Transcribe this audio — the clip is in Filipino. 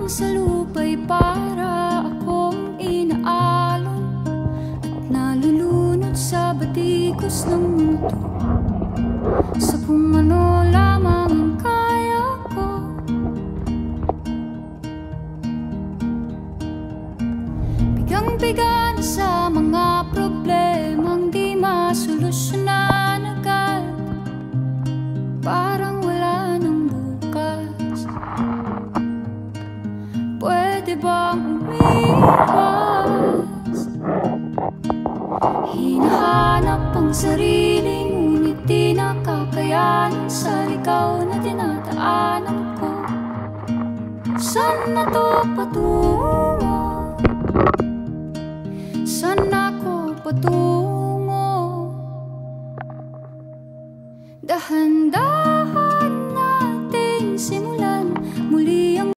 lamang sa lupa'y para akong inaalon at nalulunod sa batikos ng mundo, sa kung ano lamang ang kaya ko. Bigang-biga na sa mga problemang di masolusyonan agad, parang wala nang bukas. Pwede bang umiwas? Hinahanap ang sarili, ngunit di nakakayanan sa ligaw na dinadaanan ko. Saan na to patungo? Saan ako patungo? Dahan-dahan